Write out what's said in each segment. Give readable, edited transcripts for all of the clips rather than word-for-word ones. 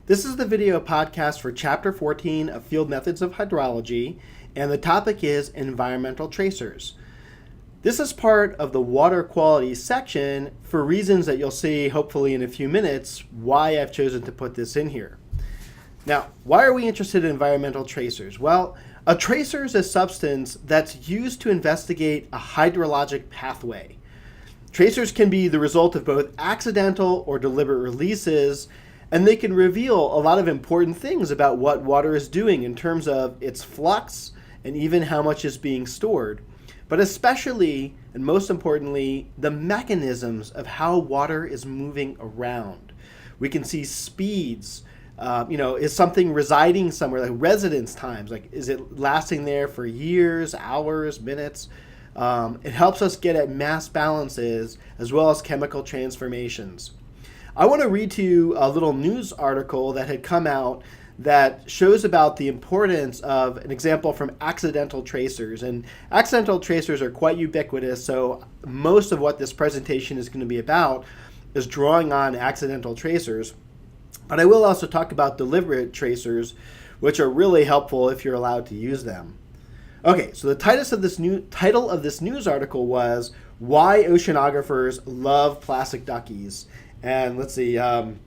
This is the video podcast for Chapter 14 of Field Methods of Hydrology, and the topic is environmental tracers. This is part of the water quality section for reasons that you'll see hopefully in a few minutes why I've chosen to put this in here. Now, why are we interested in environmental tracers? Well, a tracer is a substance that's used to investigate a hydrologic pathway. Tracers can be the result of both accidental or deliberate releases, and they can reveal a lot of important things about what water is doing in terms of its flux and even how much is being stored. But especially, and most importantly, the mechanisms of how water is moving around. We can see speeds. Is something residing somewhere, like residence times? Like, is it lasting there for years, hours, minutes? It helps us get at mass balances as well as chemical transformations. I want to read to you a little news article that had come out that shows about the importance of an example from accidental tracers. And accidental tracers are quite ubiquitous, so most of what this presentation is going to be about is drawing on accidental tracers. But I will also talk about deliberate tracers, which are really helpful if you're allowed to use them. Okay, so the title of this news article was "Why Oceanographers Love Plastic Duckies." And let's see, I'm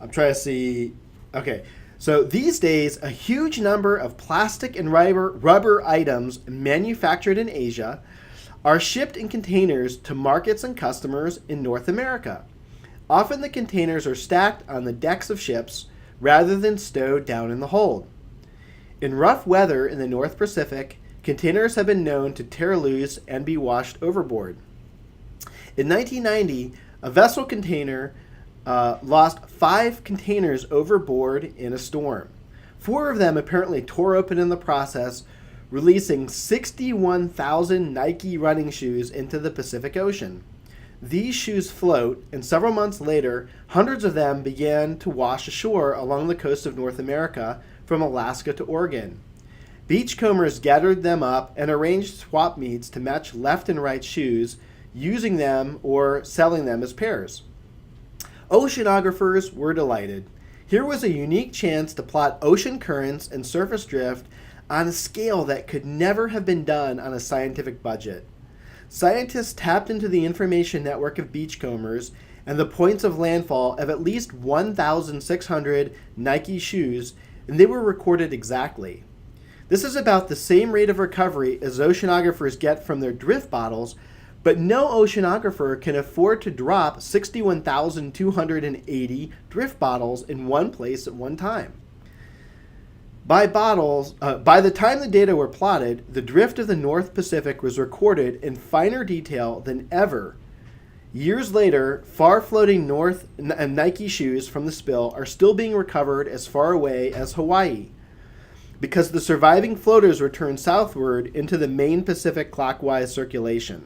trying to see. Okay, so these days, a huge number of plastic and rubber items manufactured in Asia are shipped in containers to markets and customers in North America. Often the containers are stacked on the decks of ships rather than stowed down in the hold. In rough weather in the North Pacific, containers have been known to tear loose and be washed overboard. In 1990, a vessel container lost 5 containers overboard in a storm. 4 of them apparently tore open in the process, releasing 61,000 Nike running shoes into the Pacific Ocean. These shoes float, and several months later, hundreds of them began to wash ashore along the coast of North America from Alaska to Oregon. Beachcombers gathered them up and arranged swap meets to match left and right shoes, using them or selling them as pairs. Oceanographers were delighted. Here was a unique chance to plot ocean currents and surface drift on a scale that could never have been done on a scientific budget. Scientists tapped into the information network of beachcombers and the points of landfall of at least 1,600 Nike shoes, and they were recorded exactly. This is about the same rate of recovery as oceanographers get from their drift bottles, but no oceanographer can afford to drop 61,280 drift bottles in one place at one time. By the time the data were plotted, the drift of the North Pacific was recorded in finer detail than ever. Years later, far-floating North Nike shoes from the spill are still being recovered as far away as Hawaii, because the surviving floaters were turned southward into the main Pacific clockwise circulation.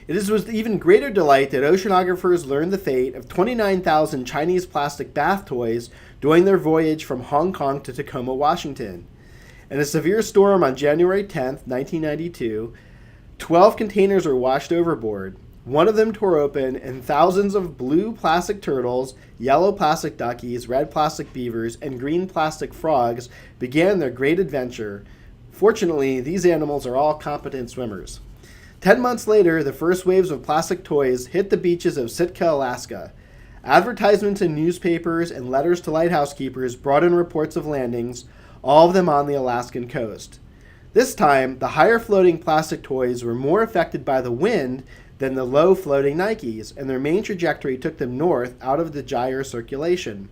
It is with even greater delight that oceanographers learned the fate of 29,000 Chinese plastic bath toys during their voyage from Hong Kong to Tacoma, Washington. In a severe storm on January 10, 1992, 12 containers were washed overboard. One of them tore open, and thousands of blue plastic turtles, yellow plastic duckies, red plastic beavers, and green plastic frogs began their great adventure. Fortunately, these animals are all competent swimmers. 10 months later, the first waves of plastic toys hit the beaches of Sitka, Alaska. Advertisements in newspapers and letters to lighthouse keepers brought in reports of landings, all of them on the Alaskan coast. This time, the higher floating plastic toys were more affected by the wind than the low floating Nikes, and their main trajectory took them north out of the gyre circulation.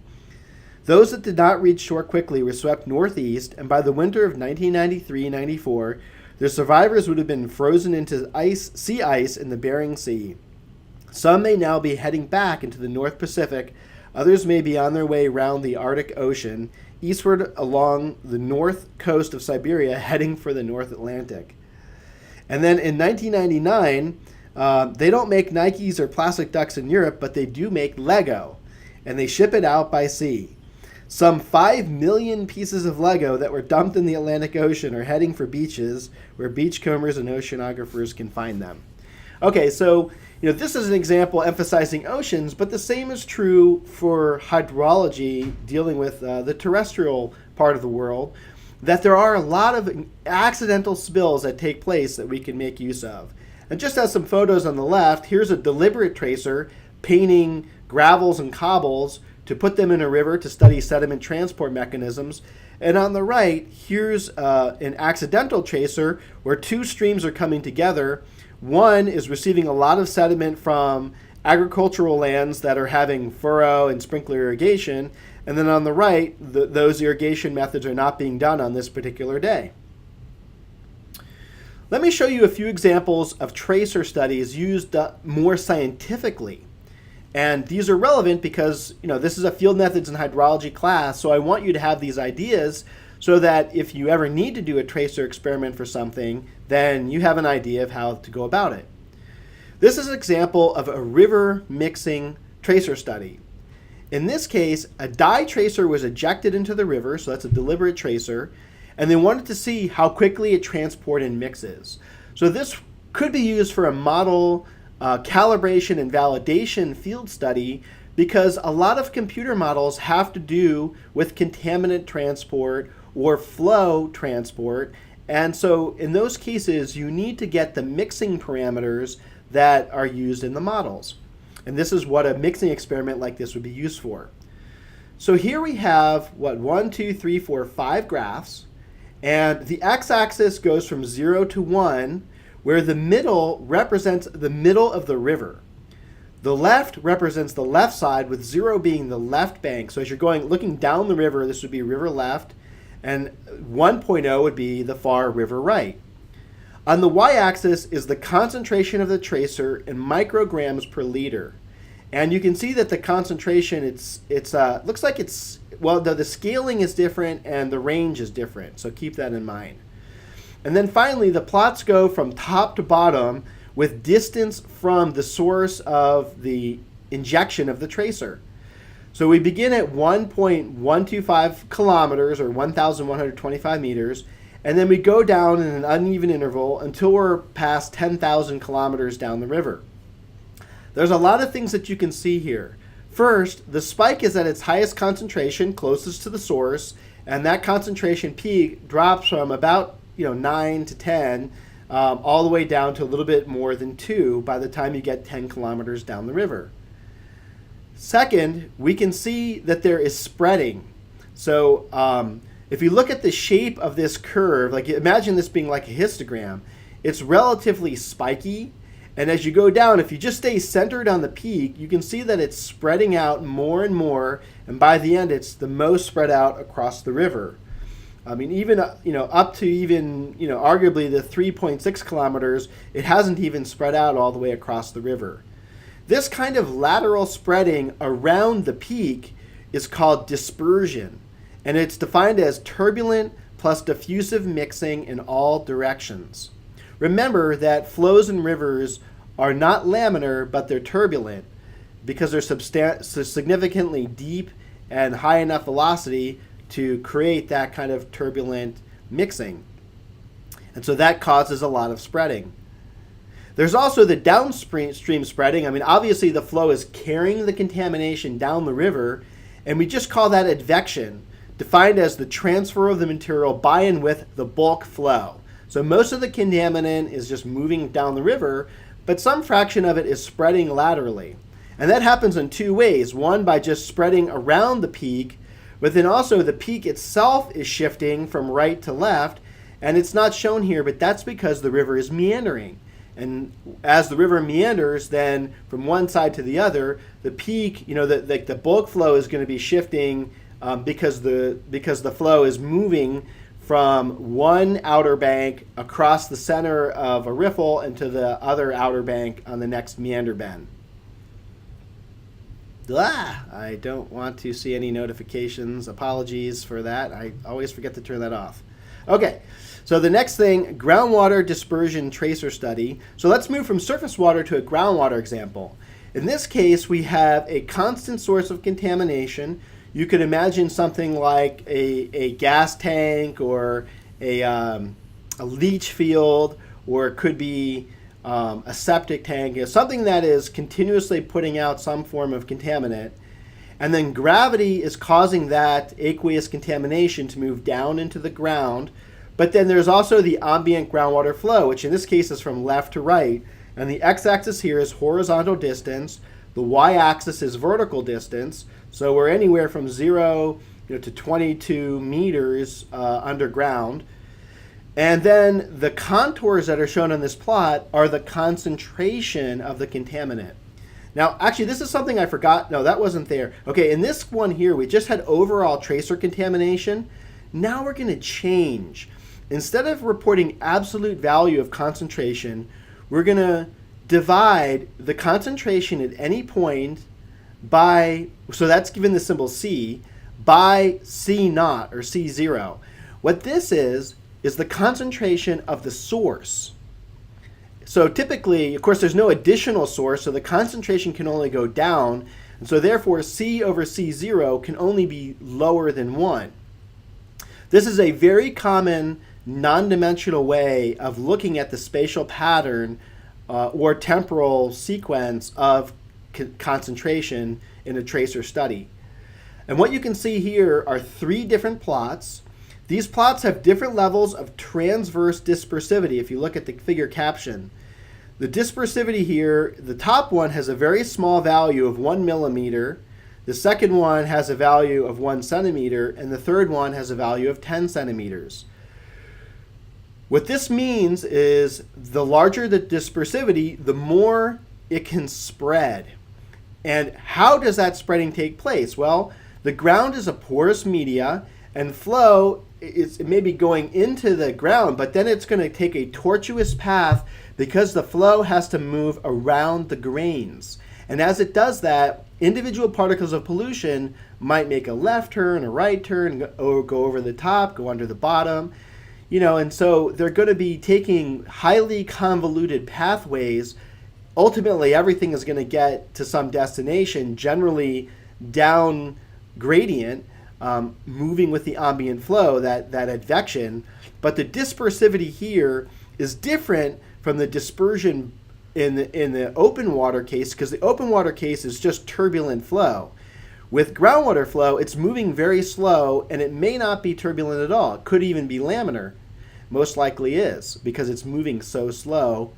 Those that did not reach shore quickly were swept northeast, and by the winter of 1993-94, their survivors would have been frozen into sea ice in the Bering Sea. Some may now be heading back into the North Pacific. Others may be on their way round the Arctic Ocean, eastward along the north coast of Siberia, heading for the North Atlantic. And then in 1999, they don't make Nikes or plastic ducks in Europe, but they do make Lego, and they ship it out by sea. Some 5 million pieces of Lego that were dumped in the Atlantic Ocean are heading for beaches where beachcombers and oceanographers can find them. Okay, so This is an example emphasizing oceans, but the same is true for hydrology dealing with the terrestrial part of the world, that there are a lot of accidental spills that take place that we can make use of. And just as some photos on the left, here's a deliberate tracer painting gravels and cobbles to put them in a river to study sediment transport mechanisms. And on the right, here's an accidental tracer where two streams are coming together. One is receiving a lot of sediment from agricultural lands that are having furrow and sprinkler irrigation. And then on the right, those irrigation methods are not being done on this particular day. Let me show you a few examples of tracer studies used more scientifically. And these are relevant because, this is a field methods and hydrology class, so I want you to have these ideas so that if you ever need to do a tracer experiment for something, then you have an idea of how to go about it. This is an example of a river mixing tracer study. In this case, a dye tracer was ejected into the river, so that's a deliberate tracer, and they wanted to see how quickly it transports and mixes. So this could be used for a model calibration and validation field study because a lot of computer models have to do with contaminant transport or flow transport. And so in those cases, you need to get the mixing parameters that are used in the models. And this is what a mixing experiment like this would be used for. So here we have, 5 graphs. And the x-axis goes from 0 to 1, where the middle represents the middle of the river. The left represents the left side, with 0 being the left bank. So as you're looking down the river, this would be river left, and 1.0 would be the far river right. On the y-axis is the concentration of the tracer in micrograms per liter. And you can see that the concentration, looks like the scaling is different and the range is different, so keep that in mind. And then finally, the plots go from top to bottom with distance from the source of the injection of the tracer. So we begin at 1.125 kilometers, or 1,125 meters, and then we go down in an uneven interval until we're past 10,000 kilometers down the river. There's a lot of things that you can see here. First, the spike is at its highest concentration, closest to the source, and that concentration peak drops from about 9 to 10 all the way down to a little bit more than 2 by the time you get 10 kilometers down the river. Second, we can see that there is spreading. So if you look at the shape of this curve, imagine this being like a histogram, it's relatively spiky. And as you go down, if you just stay centered on the peak, you can see that it's spreading out more and more. And by the end, it's the most spread out across the river. I mean, even, up to even, arguably the 3.6 kilometers, it hasn't even spread out all the way across the river. This kind of lateral spreading around the peak is called dispersion. And it's defined as turbulent plus diffusive mixing in all directions. Remember that flows in rivers are not laminar, but they're turbulent because they're significantly deep and high enough velocity to create that kind of turbulent mixing. And so that causes a lot of spreading. There's also the downstream spreading. I mean, obviously the flow is carrying the contamination down the river, and we just call that advection, defined as the transfer of the material by and with the bulk flow. So most of the contaminant is just moving down the river, but some fraction of it is spreading laterally. And that happens in two ways. One, by just spreading around the peak, but then also the peak itself is shifting from right to left, and it's not shown here, but that's because the river is meandering. And as the river meanders, then from one side to the other, the peak, the bulk flow is going to be shifting because the flow is moving from one outer bank across the center of a riffle into the other outer bank on the next meander bend. I don't want to see any notifications. Apologies for that. I always forget to turn that off. Okay, so the next thing, groundwater dispersion tracer study. So let's move from surface water to a groundwater example. In this case, we have a constant source of contamination. You could imagine something like a gas tank or a leach field, or it could be a septic tank, something that is continuously putting out some form of contaminant. And then gravity is causing that aqueous contamination to move down into the ground. But then there's also the ambient groundwater flow, which in this case is from left to right. And the x-axis here is horizontal distance. The y-axis is vertical distance. So we're anywhere from 0 to 22 meters underground. And then the contours that are shown on this plot are the concentration of the contaminant. Now, actually, this is something I forgot. No, that wasn't there. Okay, in this one here, we just had overall tracer contamination. Now we're going to change. Instead of reporting absolute value of concentration, we're going to divide the concentration at any point by, so that's given the symbol C, by C naught or C0. What this is the concentration of the source. So typically, of course, there's no additional source, so the concentration can only go down, and so therefore C over C0 can only be lower than 1. This is a very common non-dimensional way of looking at the spatial pattern or temporal sequence of concentration in a tracer study. And what you can see here are 3 different plots. These plots have different levels of transverse dispersivity if you look at the figure caption. The dispersivity here, the top one has a very small value of 1 millimeter, the second one has a value of 1 centimeter, and the third one has a value of 10 centimeters. What this means is the larger the dispersivity, the more it can spread. And how does that spreading take place? Well, the ground is a porous media, and flow it may be going into the ground, but then it's going to take a tortuous path because the flow has to move around the grains. And as it does that, individual particles of pollution might make a left turn, a right turn, or go over the top, go under the bottom. And so they're going to be taking highly convoluted pathways. Ultimately, everything is going to get to some destination, generally down gradient, moving with the ambient flow, that advection. But the dispersivity here is different from the dispersion in the open water case, because the open water case is just turbulent flow. With groundwater flow, it's moving very slow, and it may not be turbulent at all. It could even be laminar. Most likely is, because it's moving so slow.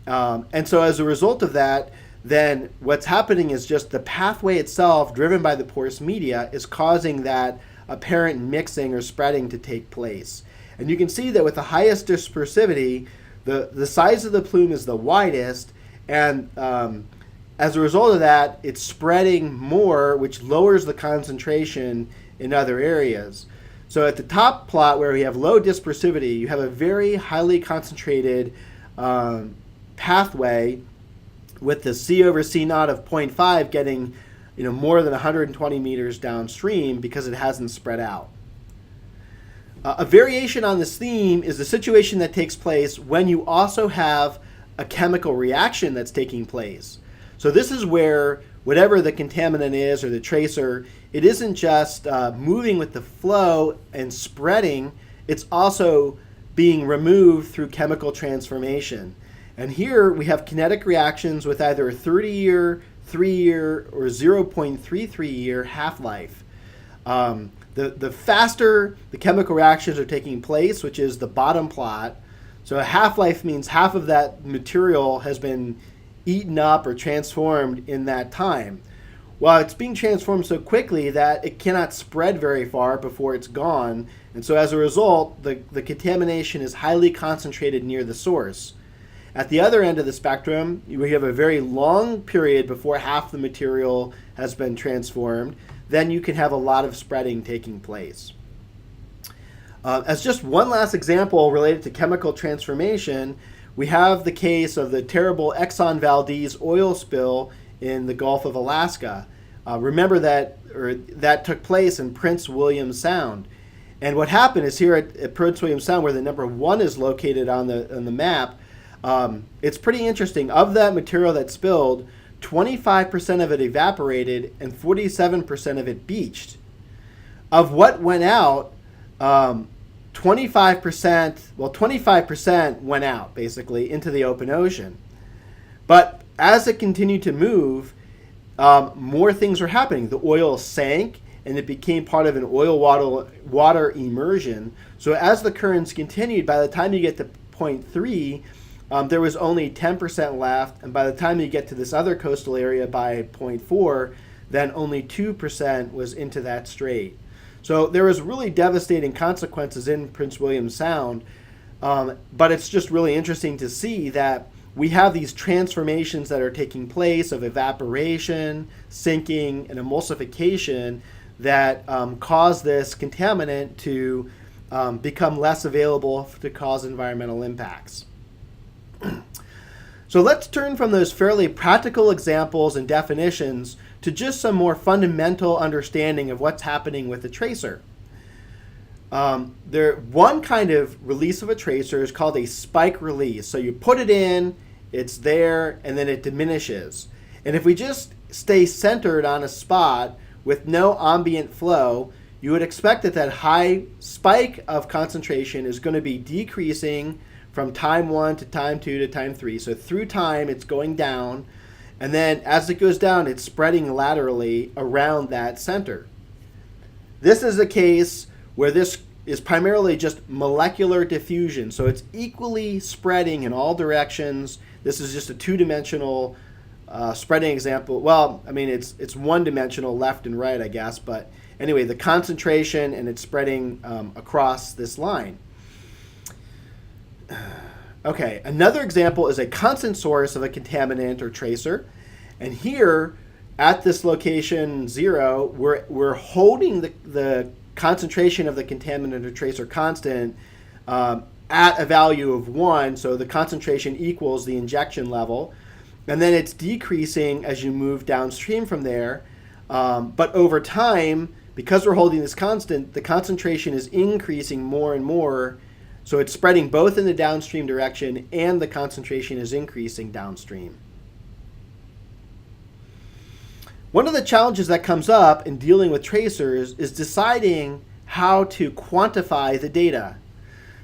And so as a result of that, then what's happening is just the pathway itself, driven by the porous media, is causing that apparent mixing or spreading to take place. And you can see that with the highest dispersivity, the size of the plume is the widest, and as a result of that, it's spreading more, which lowers the concentration in other areas. So at the top plot, where we have low dispersivity, you have a very highly concentrated pathway with the C over C naught of 0.5 getting more than 120 meters downstream because it hasn't spread out. A variation on this theme is the situation that takes place when you also have a chemical reaction that's taking place. So this is where whatever the contaminant is or the tracer, it isn't just moving with the flow and spreading, it's also being removed through chemical transformation. And here we have kinetic reactions with either a 30-year, 3-year, or 0.33-year half-life. The faster the chemical reactions are taking place, which is the bottom plot, so a half-life means half of that material has been eaten up or transformed in that time. Well, it's being transformed so quickly that it cannot spread very far before it's gone, and so as a result, the contamination is highly concentrated near the source. At the other end of the spectrum, we have a very long period before half the material has been transformed. Then you can have a lot of spreading taking place. As just one last example related to chemical transformation, we have the case of the terrible Exxon Valdez oil spill in the Gulf of Alaska. Remember that took place in Prince William Sound. And what happened is here at Prince William Sound, where the number 1 is located on the map, it's pretty interesting. Of that material that spilled, 25% of it evaporated and 47% of it beached. Of what went out, 25% went out basically into the open ocean. But as it continued to move, more things were happening. The oil sank and it became part of an oil water immersion. So as the currents continued, by the time you get to point 3, there was only 10% left. And by the time you get to this other coastal area by point 4, then only 2% was into that strait. So there was really devastating consequences in Prince William Sound. But it's just really interesting to see that we have these transformations that are taking place of evaporation, sinking, and emulsification that cause this contaminant to become less available to cause environmental impacts. So let's turn from those fairly practical examples and definitions to just some more fundamental understanding of what's happening with the tracer. One kind of release of a tracer is called a spike release. So you put it in, it's there, and then it diminishes. And if we just stay centered on a spot with no ambient flow, you would expect that that high spike of concentration is going to be decreasing from time 1 to time 2 to time 3. So through time, it's going down. And then as it goes down, it's spreading laterally around that center. This is a case where this is primarily just molecular diffusion. So it's equally spreading in all directions. This is just a two-dimensional spreading example. Well, I mean, it's one-dimensional left and right, I guess. But anyway, the concentration and it's spreading across this line. Okay, another example is a constant source of a contaminant or tracer. And here, at this location 0, we're holding the concentration of the contaminant or tracer constant at a value of 1, so the concentration equals the injection level, and then it's decreasing as you move downstream from there, but over time, because we're holding this constant, the concentration is increasing more and more, so it's spreading both in the downstream direction and the concentration is increasing downstream. One of the challenges that comes up in dealing with tracers is deciding how to quantify the data.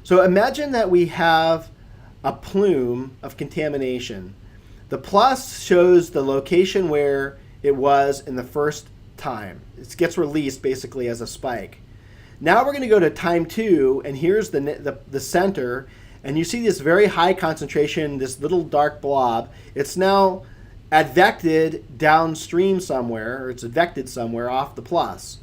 So imagine that we have a plume of contamination. The plus shows the location where it was in the first time. It gets released basically as a spike. Now we're going to go to time 2, and here's the center, and you see this very high concentration, this little dark blob. It's now advected downstream somewhere, or it's advected somewhere off the plus.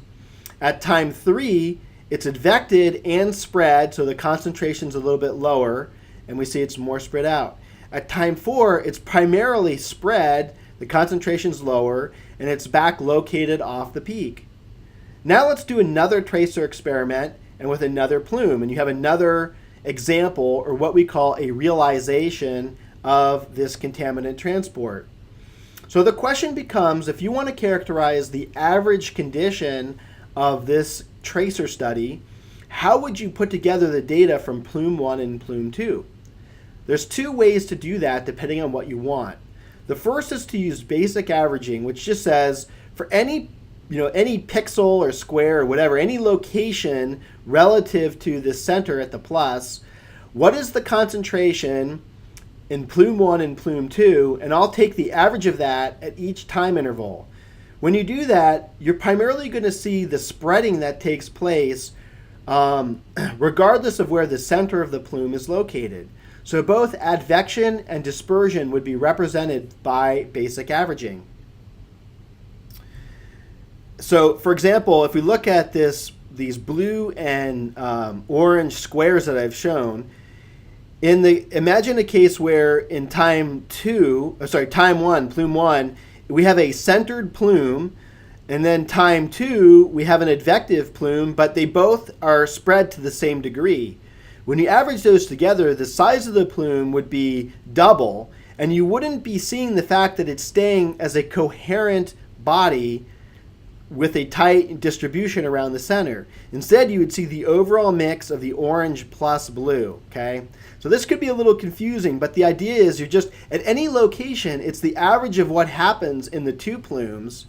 At time 3, it's advected and spread, so the concentration's a little bit lower, and we see it's more spread out. At time 4, it's primarily spread, the concentration's lower, and it's back located off the peak. Now let's do another tracer experiment, and with another plume, and you have another example, or what we call a realization of this contaminant transport. So the question becomes, if you want to characterize the average condition of this tracer study, how would you put together the data from plume 1 and plume 2? There's 2 ways to do that depending on what you want. The first is to use basic averaging, which just says for any pixel or square or whatever, any location relative to the center at the plus, what is the concentration in plume 1 and plume 2, and I'll take the average of that at each time interval. When you do that, you're primarily going to see the spreading that takes place regardless of where the center of the plume is located. So both advection and dispersion would be represented by basic averaging. So, for example, if we look at these blue and orange squares that I've shown, imagine a case where in time 1, plume 1, we have a centered plume, and then time 2, we have an advective plume, but they both are spread to the same degree. When you average those together, the size of the plume would be double, and you wouldn't be seeing the fact that it's staying as a coherent body with a tight distribution around the center. Instead, you would see the overall mix of the orange plus blue, okay? So this could be a little confusing, but the idea is you're just, at any location, it's the average of what happens in the 2 plumes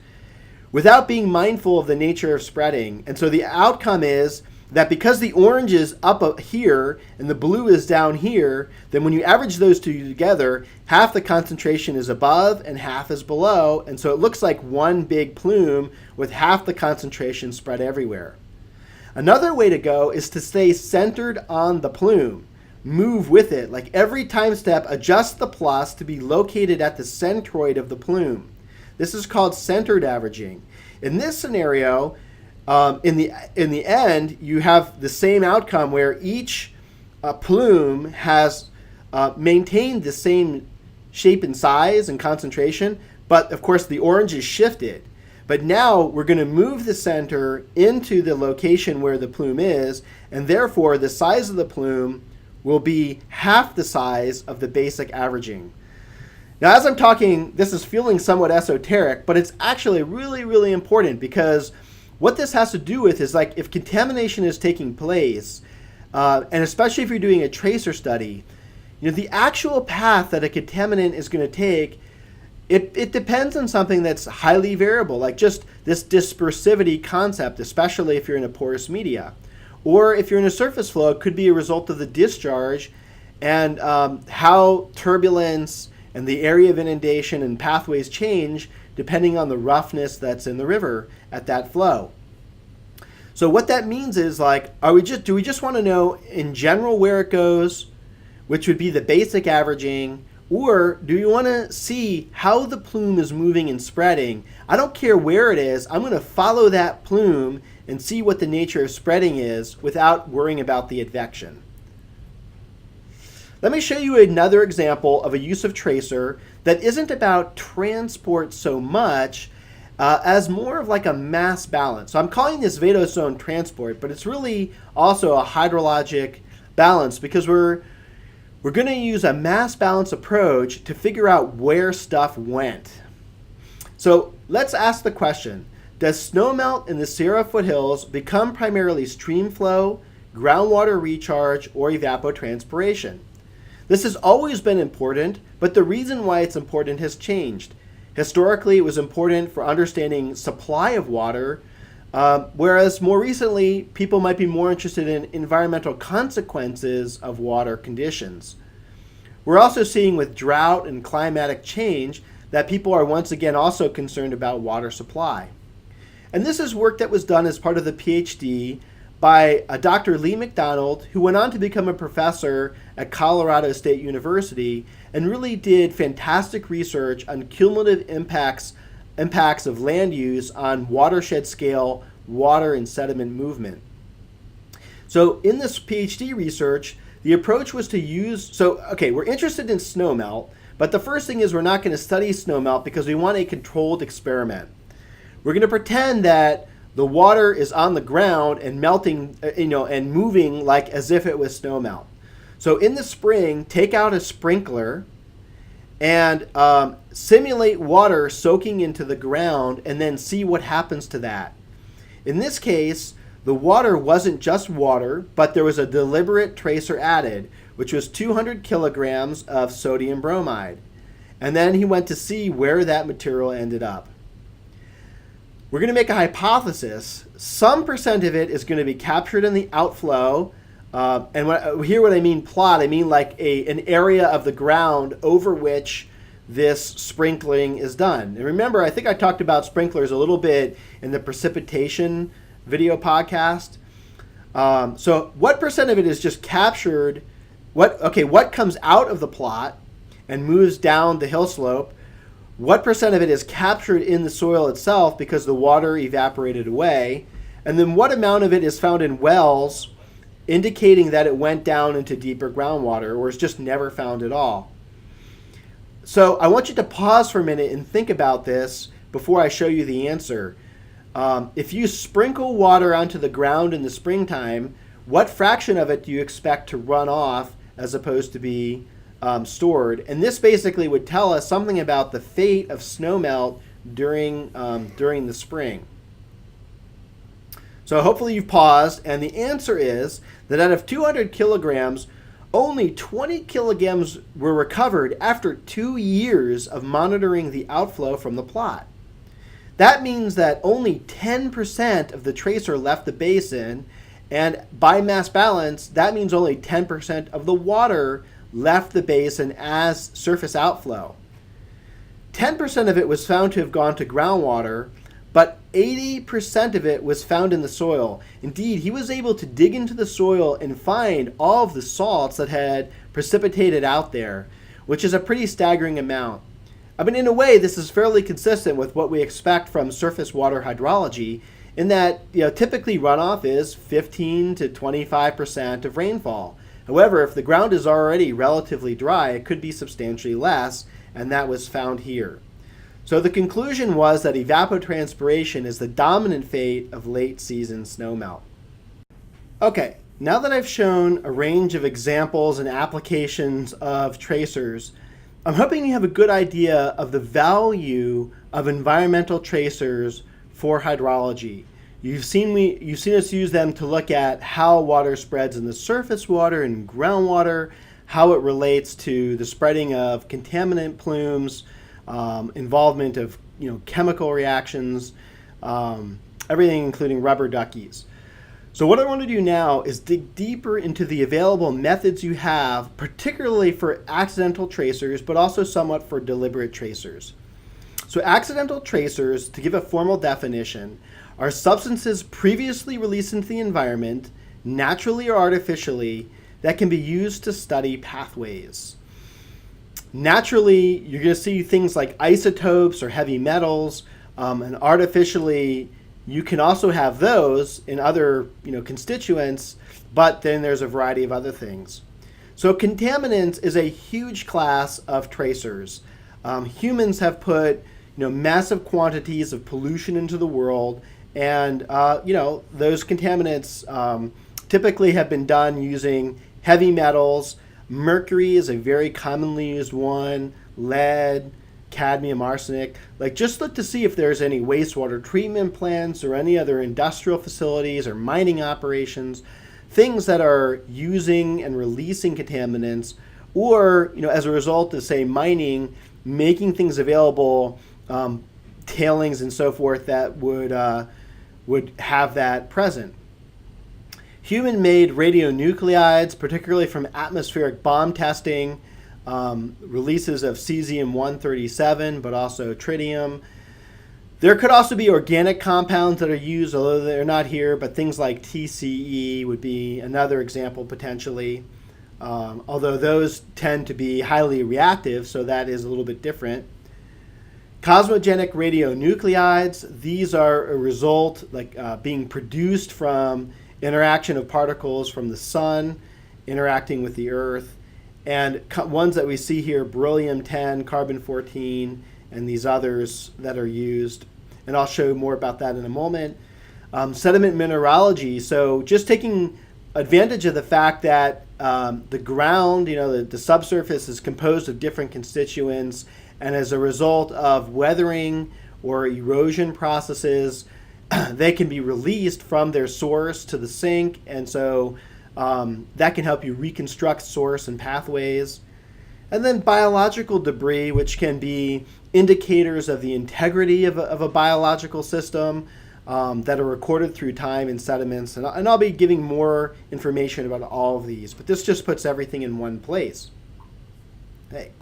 without being mindful of the nature of spreading. And so the outcome is that because the orange is up here and the blue is down here, then when you average those two together, half the concentration is above and half is below, and so it looks like one big plume with half the concentration spread everywhere. Another way to go is to stay centered on the plume. Move with it, like every time step, adjust the plus to be located at the centroid of the plume. This is called centered averaging. In this scenario, in the end, you have the same outcome where each plume has maintained the same shape and size and concentration, but of course the orange is shifted. But now we're going to move the center into the location where the plume is, and therefore the size of the plume will be half the size of the basic averaging. Now, as I'm talking, this is feeling somewhat esoteric, but it's actually really, really important, because what this has to do with is, like, if contamination is taking place, and especially if you're doing a tracer study, the actual path that a contaminant is going to take, it depends on something that's highly variable, like just this dispersivity concept, especially if you're in a porous media. Or if you're in a surface flow, it could be a result of the discharge and how turbulence and the area of inundation and pathways change depending on the roughness that's in the river at that flow. So what that means is, like, do we just want to know in general where it goes, which would be the basic averaging, or do you want to see how the plume is moving and spreading? I don't care where it is. I'm going to follow that plume and see what the nature of spreading is without worrying about the advection. Let me show you another example of a use of tracer that isn't about transport so much as more of like a mass balance. So I'm calling this Vadose zone transport, but it's really also a hydrologic balance, because we're going to use a mass balance approach to figure out where stuff went. So let's ask the question, does snowmelt in the Sierra foothills become primarily stream flow, groundwater recharge, or evapotranspiration? This has always been important, but the reason why it's important has changed. Historically, it was important for understanding supply of water, whereas more recently, people might be more interested in environmental consequences of water conditions. We're also seeing with drought and climatic change that people are once again also concerned about water supply. And this is work that was done as part of the PhD by Dr. Lee McDonald, who went on to become a professor at Colorado State University and really did fantastic research on cumulative impacts of land use on watershed scale water and sediment movement. So in this PhD research, the approach was to use, we're interested in snowmelt, but the first thing is we're not going to study snowmelt because we want a controlled experiment. We're going to pretend that the water is on the ground and melting, and moving like as if it was snowmelt. So in the spring, take out a sprinkler and simulate water soaking into the ground and then see what happens to that. In this case, the water wasn't just water, but there was a deliberate tracer added, which was 200 kilograms of sodium bromide. And then he went to see where that material ended up. We're going to make a hypothesis. Some percent of it is going to be captured in the outflow. And what I mean plot, I mean like an area of the ground over which this sprinkling is done. And remember, I think I talked about sprinklers a little bit in the precipitation video podcast. So what percent of it is just captured? What comes out of the plot and moves down the hill slope? What percent of it is captured in the soil itself because the water evaporated away? And then what amount of it is found in wells, indicating that it went down into deeper groundwater or is just never found at all? So I want you to pause for a minute and think about this before I show you the answer. If you sprinkle water onto the ground in the springtime, what fraction of it do you expect to run off as opposed to be stored? And this basically would tell us something about the fate of snowmelt during the spring. So hopefully you've paused, and the answer is that out of 200 kilograms, only 20 kilograms were recovered after 2 years of monitoring the outflow from the plot. That means that only 10% of the tracer left the basin, And by mass balance, that means only 10% of the water left the basin as surface outflow. 10% of it was found to have gone to groundwater, but 80% of it was found in the soil. Indeed, he was able to dig into the soil and find all of the salts that had precipitated out there, which is a pretty staggering amount. I mean, in a way, this is fairly consistent with what we expect from surface water hydrology, in that typically runoff is 15 to 25% of rainfall. However, if the ground is already relatively dry, it could be substantially less, and that was found here. So the conclusion was that evapotranspiration is the dominant fate of late season snowmelt. Okay, now that I've shown a range of examples and applications of tracers, I'm hoping you have a good idea of the value of environmental tracers for hydrology. You've seen us use them to look at how water spreads in the surface water and groundwater, how it relates to the spreading of contaminant plumes, involvement of chemical reactions, everything including rubber duckies. So what I want to do now is dig deeper into the available methods you have, particularly for accidental tracers, but also somewhat for deliberate tracers. So accidental tracers, to give a formal definition, are substances previously released into the environment, naturally or artificially, that can be used to study pathways. Naturally, you're going to see things like isotopes or heavy metals, and artificially, you can also have those in other constituents, but then there's a variety of other things. So contaminants is a huge class of tracers. Humans have put massive quantities of pollution into the world, and those contaminants typically have been done using heavy metals. Mercury is a very commonly used one, lead, cadmium, arsenic. Just look to see if there's any wastewater treatment plants or any other industrial facilities or mining operations, things that are using and releasing contaminants, or as a result of, say, mining, making things available, tailings and so forth that would have that present. Human-made radionuclides, particularly from atmospheric bomb testing, releases of cesium-137, but also tritium. There could also be organic compounds that are used, although they're not here, but things like TCE would be another example potentially, although those tend to be highly reactive, so that is a little bit different. Cosmogenic radionuclides, these are a result being produced from interaction of particles from the sun interacting with the earth. And ones that we see here, beryllium-10, carbon-14, and these others that are used. And I'll show more about that in a moment. Sediment mineralogy, so just taking advantage of the fact that the ground, the subsurface is composed of different constituents, and as a result of weathering or erosion processes, they can be released from their source to the sink, and so that can help you reconstruct source and pathways. And then biological debris, which can be indicators of the integrity of a biological system that are recorded through time in sediments. And I'll be giving more information about all of these, but this just puts everything in one place. Hey.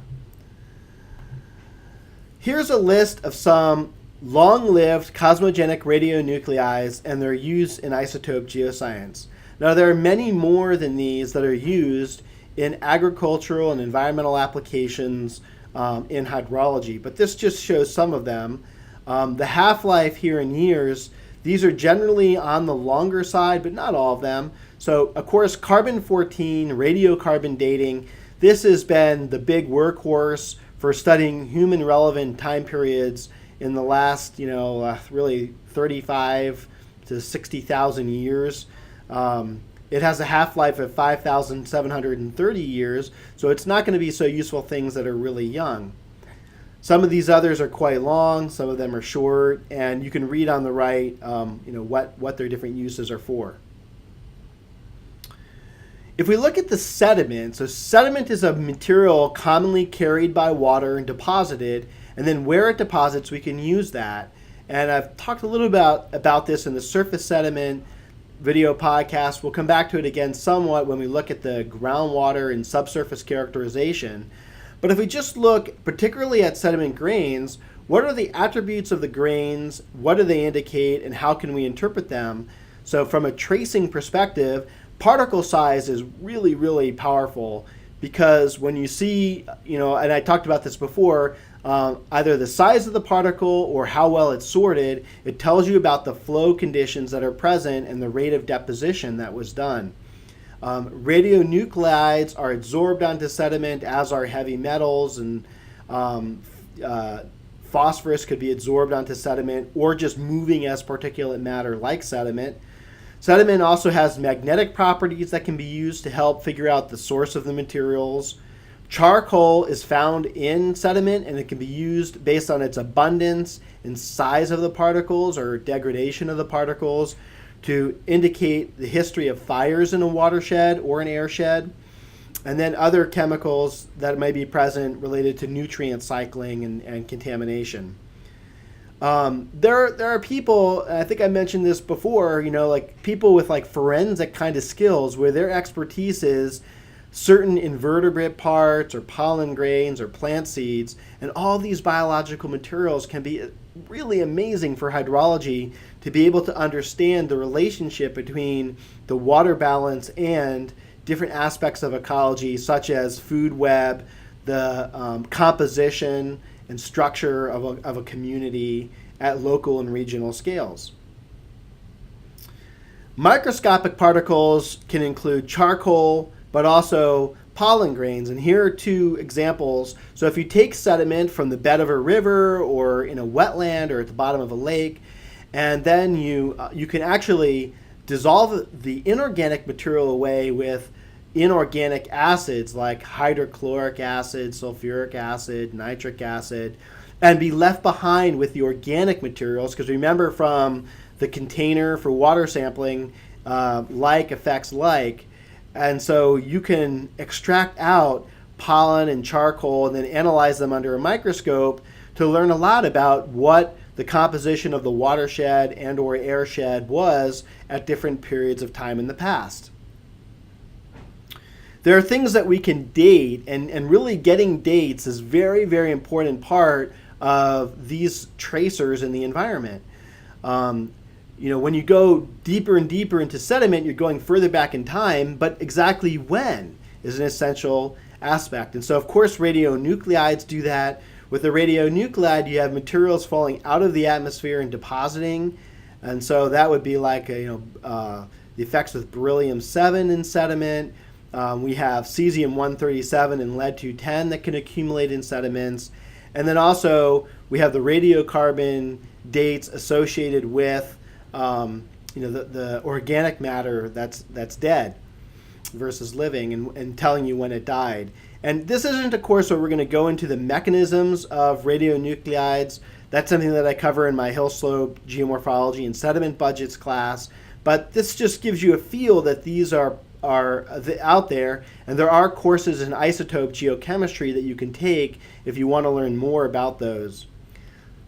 Here's a list of some long-lived cosmogenic radionuclides and their use in isotope geoscience. Now, there are many more than these that are used in agricultural and environmental applications in hydrology, but this just shows some of them. The half-life here in years, these are generally on the longer side, but not all of them. So, of course, carbon-14, radiocarbon dating, this has been the big workhorse for studying human-relevant time periods in the last, really 35 to 60,000 years. It has a half-life of 5,730 years, so it's not going to be so useful things that are really young. Some of these others are quite long, some of them are short, and you can read on the right, what their different uses are for. If we look at the sediment, so sediment is a material commonly carried by water and deposited, and then where it deposits, we can use that. And I've talked a little about this in the surface sediment. video podcast. We'll come back to it again somewhat when we look at the groundwater and subsurface characterization. But if we just look particularly at sediment grains, what are the attributes of the grains? What do they indicate, and how can we interpret them? So from a tracing perspective, particle size is really, really powerful, because when you see, and I talked about this before, either the size of the particle or how well it's sorted, it tells you about the flow conditions that are present and the rate of deposition that was done. Radionuclides are absorbed onto sediment, as are heavy metals, and phosphorus could be absorbed onto sediment or just moving as particulate matter like sediment. Sediment also has magnetic properties that can be used to help figure out the source of the materials. Charcoal is found in sediment, and it can be used based on its abundance and size of the particles or degradation of the particles to indicate the history of fires in a watershed or an airshed, and then other chemicals that may be present related to nutrient cycling and contamination. There are people, and I think I mentioned this before, like people with like forensic kind of skills where their expertise is certain invertebrate parts or pollen grains or plant seeds, and all these biological materials can be really amazing for hydrology to be able to understand the relationship between the water balance and different aspects of ecology, such as food web, the composition and structure of a community at local and regional scales. Microscopic particles can include charcoal, but also pollen grains. And here are two examples. So if you take sediment from the bed of a river or in a wetland or at the bottom of a lake, and then you can actually dissolve the inorganic material away with inorganic acids like hydrochloric acid, sulfuric acid, nitric acid, and be left behind with the organic materials. Because remember, from the container for water sampling, like affects like. And so you can extract out pollen and charcoal and then analyze them under a microscope to learn a lot about what the composition of the watershed and or airshed was at different periods of time in the past. There are things that we can date, and really getting dates is very, very important part of these tracers in the environment. When you go deeper and deeper into sediment, you're going further back in time, but exactly when is an essential aspect. And so, of course, radionuclides do that. With a radionuclide, you have materials falling out of the atmosphere and depositing. And so that would be like the effects with beryllium-7 in sediment. We have cesium-137 and lead-210 that can accumulate in sediments. And then also we have the radiocarbon dates associated with the organic matter that's dead versus living, and telling you when it died. And this isn't a course where we're going to go into the mechanisms of radionuclides. That's something that I cover in my hill slope geomorphology and sediment budgets class. But this just gives you a feel that these are out there, and there are courses in isotope geochemistry that you can take if you want to learn more about those.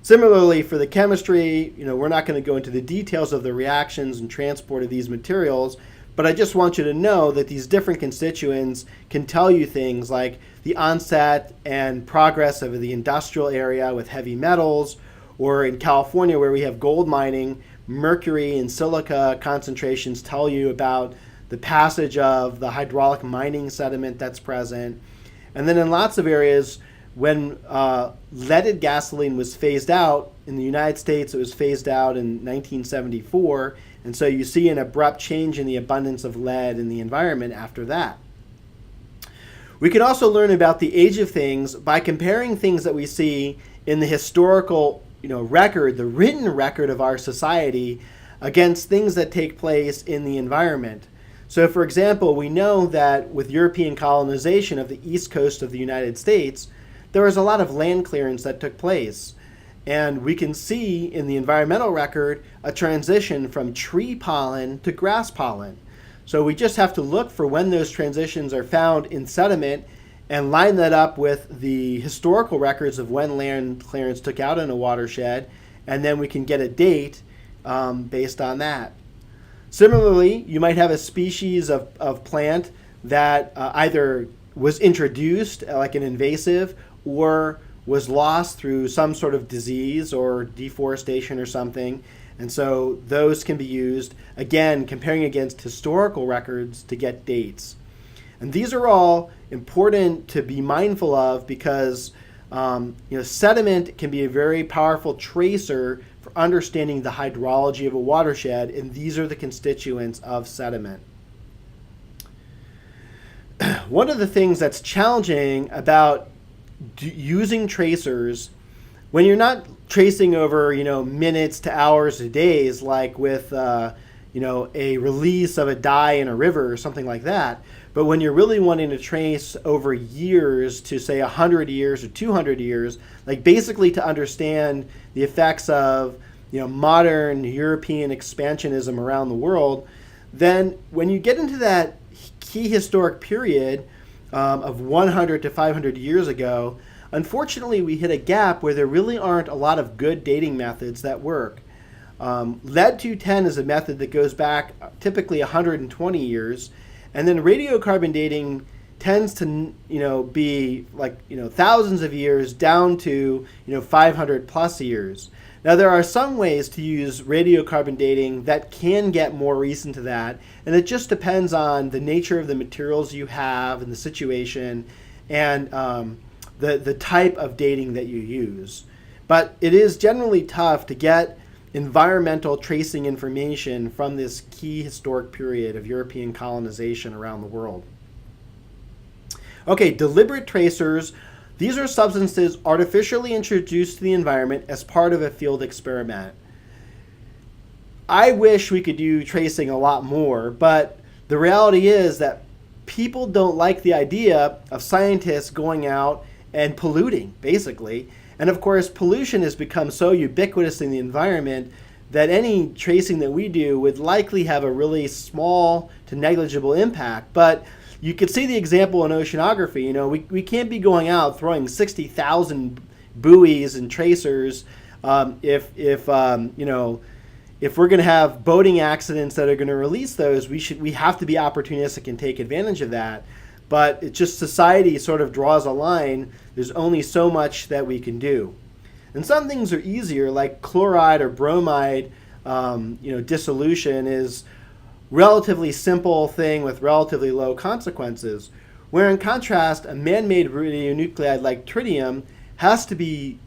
Similarly, for the chemistry, we're not going to go into the details of the reactions and transport of these materials, but I just want you to know that these different constituents can tell you things like the onset and progress of the industrial area with heavy metals, or in California where we have gold mining, mercury and silica concentrations tell you about the passage of the hydraulic mining sediment that's present. And then in lots of areas, when leaded gasoline was phased out, in the United States it was phased out in 1974, and so you see an abrupt change in the abundance of lead in the environment after that. We can also learn about the age of things by comparing things that we see in the historical record, the written record of our society, against things that take place in the environment. So for example, we know that with European colonization of the east coast of the United States, there was a lot of land clearance that took place. And we can see in the environmental record a transition from tree pollen to grass pollen. So we just have to look for when those transitions are found in sediment and line that up with the historical records of when land clearance took out in a watershed, and then we can get a date based on that. Similarly, you might have a species of plant that either was introduced like an invasive or was lost through some sort of disease or deforestation or something. And so those can be used, again, comparing against historical records to get dates. And these are all important to be mindful of because sediment can be a very powerful tracer for understanding the hydrology of a watershed, and these are the constituents of sediment. One of the things that's challenging about using tracers, when you're not tracing over minutes to hours to days, like with a release of a dye in a river or something like that, but when you're really wanting to trace over years to say 100 years or 200 years, like basically to understand the effects of modern European expansionism around the world, then when you get into that key historic period of 100 to 500 years ago, unfortunately we hit a gap where there really aren't a lot of good dating methods that work. Lead-210 is a method that goes back typically 120 years, and then radiocarbon dating tends to be like thousands of years down to 500 plus years. Now there are some ways to use radiocarbon dating that can get more recent to that, and it just depends on the nature of the materials you have and the situation and the type of dating that you use. But it is generally tough to get environmental tracing information from this key historic period of European colonization around the world. Okay, deliberate tracers. These are substances artificially introduced to the environment as part of a field experiment. I wish we could do tracing a lot more, but the reality is that people don't like the idea of scientists going out and polluting, basically. And of course, pollution has become so ubiquitous in the environment that any tracing that we do would likely have a really small to negligible impact. But you could see the example in oceanography. We can't be going out throwing 60,000 buoys and tracers if we're going to have boating accidents that are going to release those. We have to be opportunistic and take advantage of that. But it's just society sort of draws a line. There's only so much that we can do. And some things are easier, like chloride or bromide dissolution is relatively simple thing with relatively low consequences. Where in contrast, a man-made radionuclide like tritium has to be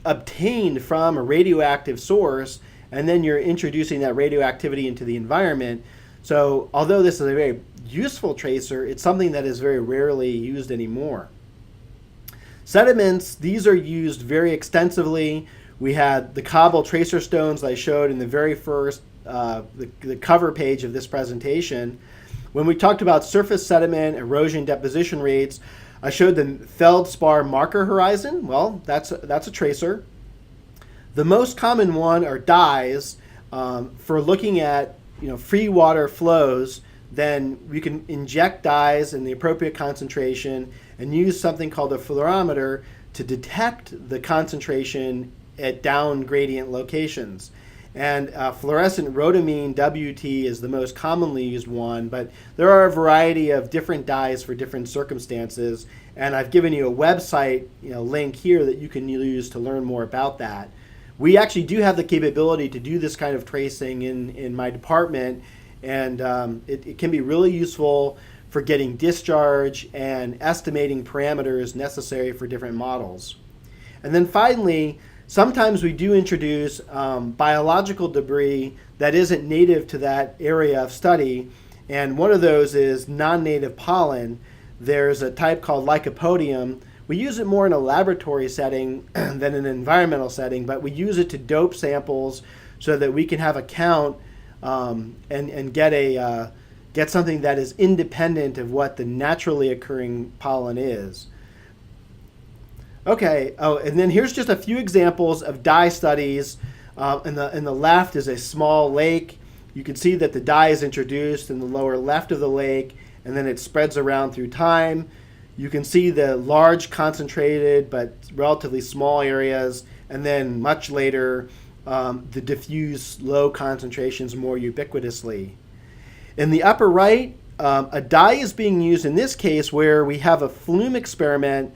obtained from a radioactive source, and then you're introducing that radioactivity into the environment. So although this is a very useful tracer, it's something that is very rarely used anymore. Sediments, these are used very extensively. We had the cobble tracer stones that I showed in the very first, the cover page of this presentation. When we talked about surface sediment, erosion, deposition rates, I showed the feldspar marker horizon. Well, that's a tracer. The most common one are dyes. For looking at free water flows, then we can inject dyes in the appropriate concentration and use something called a fluorometer to detect the concentration at down gradient locations. And fluorescent rhodamine WT is the most commonly used one, but there are a variety of different dyes for different circumstances, and I've given you a website link here that you can use to learn more about that. We actually do have the capability to do this kind of tracing in my department, and it can be really useful for getting discharge and estimating parameters necessary for different models. And then finally, sometimes we do introduce biological debris that isn't native to that area of study, and one of those is non-native pollen. There's a type called Lycopodium. We use it more in a laboratory setting than in an environmental setting, but we use it to dope samples so that we can have a count and get something that is independent of what the naturally occurring pollen is. Okay, and then here's just a few examples of dye studies. In the left is a small lake. You can see that the dye is introduced in the lower left of the lake, and then it spreads around through time. You can see the large concentrated but relatively small areas, and then much later the diffuse low concentrations more ubiquitously. In the upper right, a dye is being used in this case where we have a flume experiment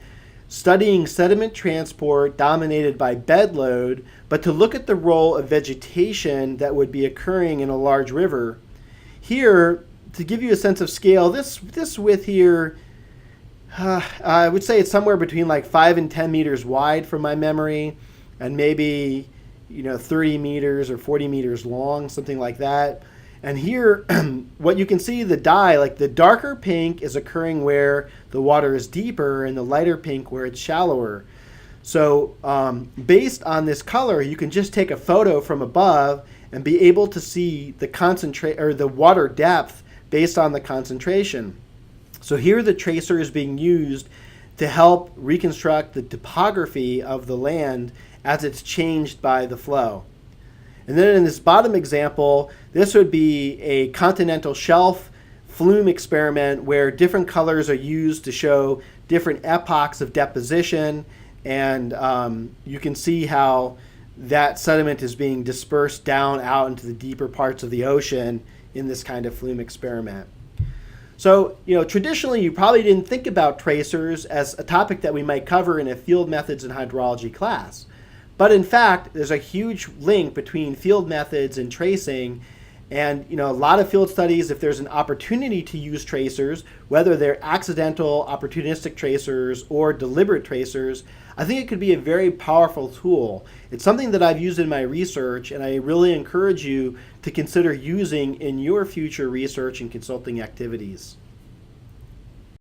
studying sediment transport dominated by bed load, but to look at the role of vegetation that would be occurring in a large river. Here, to give you a sense of scale, this width here, I would say it's somewhere between like 5 and 10 meters wide from my memory, and maybe 30 meters or 40 meters long, something like that. And here, what you can see, the dye, like the darker pink is occurring where the water is deeper and the lighter pink where it's shallower. So based on this color, you can just take a photo from above and be able to see the water depth based on the concentration. So here the tracer is being used to help reconstruct the topography of the land as it's changed by the flow. And then in this bottom example, this would be a continental shelf flume experiment where different colors are used to show different epochs of deposition, and you can see how that sediment is being dispersed down out into the deeper parts of the ocean in this kind of flume experiment. So, traditionally you probably didn't think about tracers as a topic that we might cover in a field methods and hydrology class. But in fact, there's a huge link between field methods and tracing. And a lot of field studies, if there's an opportunity to use tracers, whether they're accidental, opportunistic tracers, or deliberate tracers, I think it could be a very powerful tool. It's something that I've used in my research, and I really encourage you to consider using in your future research and consulting activities.